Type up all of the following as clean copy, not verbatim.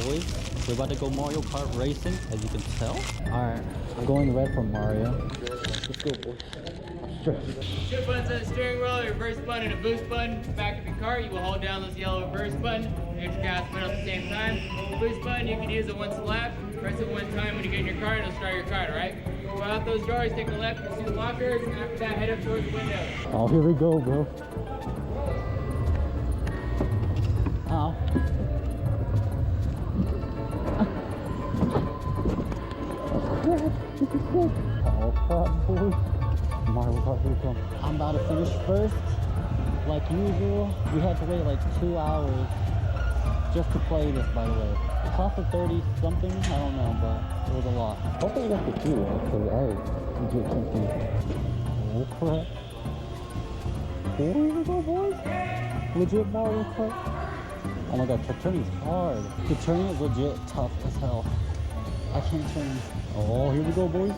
boys. We're about to go Mario Kart racing, as you can tell. Alright, I'm going red for Mario. Let's go, boys. Shift buttons on the steering wheel, your reverse button and a boost button. Back of your car, you will hold down this yellow reverse button and hit your gas pedal at the same time. The boost button you can use it once a lap. Press it one time when you get in your car and it'll start your car, alright? Go out those doors, take a left, you see the lockers, and after that head up towards the window. Oh, here we go, bro. Ow. Oh crap, boys. Mario Kart vehicle. I'm about to finish first. Like usual, we had to wait like 2 hours just to play this, by the way. It cost us 30 something, I don't know, but it was a lot. Hopefully I got the key because I legit something. Oh crap. Here we go, boys. Legit Mario Kart. Oh my god, the turning is hard. The turning is legit tough as hell. I can't turn. Oh, here we go, boys.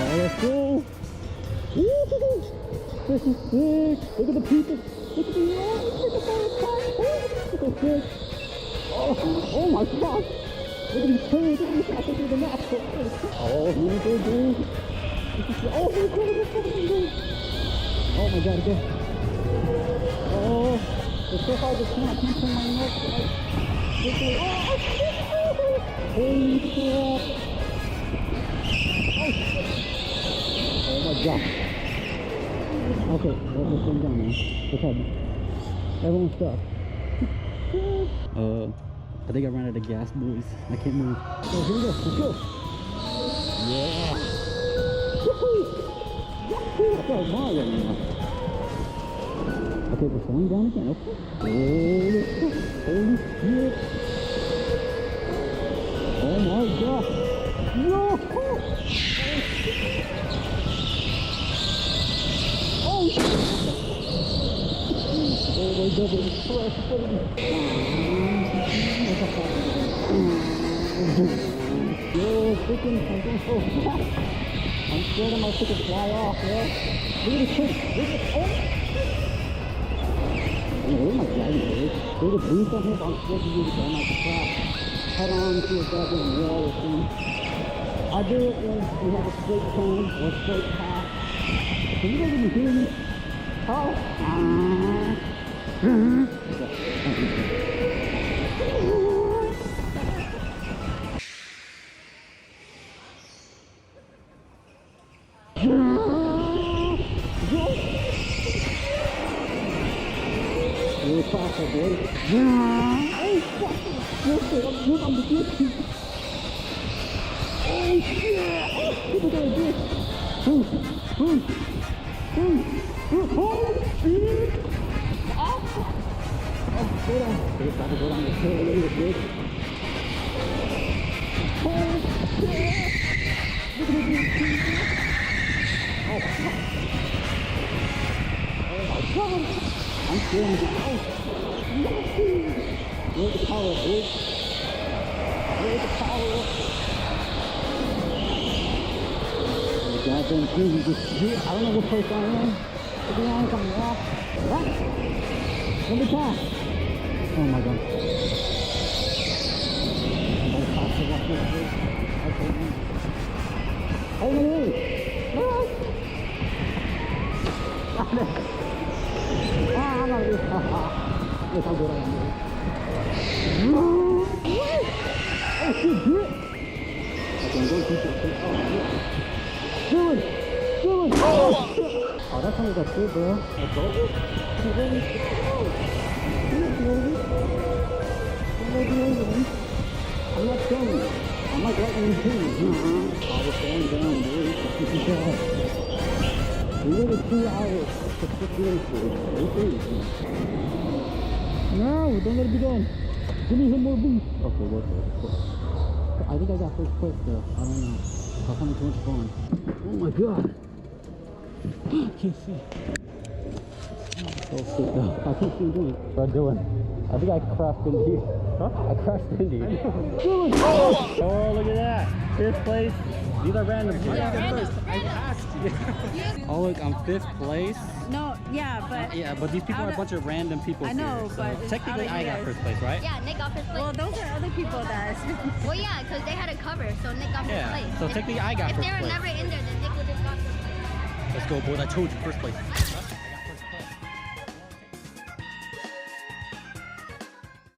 Oh, let's go. Woo-hoo-hoo. This is sick. Look at the people. Look at the Look at this. Oh my god. Look at these turns. Look at these. I can do the map. Oh, here we go, dude. Oh, here we go. Oh my god, again. Oh, it's so hard to turn. I can't turn my neck. Holy crap. Oh my god. Okay, let's go down now. What's happening? Everyone's stuck. I think I ran out of gas, boys. I can't move. Oh, here we go. Let's go. Yeah. Woohoo! Yahoo! I felt Mario now. Okay, we're slowing down again. Okay. Holy shit. Oh my god. No! Oh shit! Oh my god, it's fresh. Yo, freaking, I'm going so fast. I'm scared I might freaking fly off, yo. Look at this thing. Look at it. Oh my god, dude. There's a boost on here, but I'm scared to use it. I'm like, crap. Head on to a goddamn wall or something. I do it when we have a straight turn or a straight path. Can you guys even hear me? Oh. You're faster, boy. Oh, fuck. I'm the good. Oh, shit. People gotta do it. Oh, shit. Oh, go down. It's got to go down the hill a little bit. Oh, shit. Look at this. Oh, fuck. Oh, my God. I'm feeling the house. Where's the power, boy? Where's the power? The goddamn thing is just shit. I don't know what place I am. To be honest, I'm lost. What? Let me pass. Oh my god. I'm gonna pass the watch this way. Okay, man. Hey, hey, hey. I'm not really. Yes, I'll go down there. Oh, shit, do it. I can go keep it. Oh, shit. Do it. Oh, shit. Oh, that's how you got good, bro. That's over? I'm ready. Oh, I'm not telling you. I'm not letting you do it. I was going down, boy. We waited 2 hours to put the info. No, don't let it be done. Give me some more boost. Okay, what's it? I think I got first place though. I don't know. I'll tell me too much fun. Oh my god. I can't see. Oh shit, no. I can't see doing it. What am I doing? I think I crashed into you. Huh? I crashed into you. Oh, look at that. Fifth place. These are random. I passed you. Oh look, I'm 5th place. No, yeah, but Yeah, but these people are a bunch of random people I know, here. So but it's technically out of I got you first place, right? Yeah, Nick got first place. well, those are other people that. Well, yeah, because they had a cover, so Nick got first place. So technically I got If first they were place. never in there, then Nick would have got first place. Let's go, boys. I told you, first place.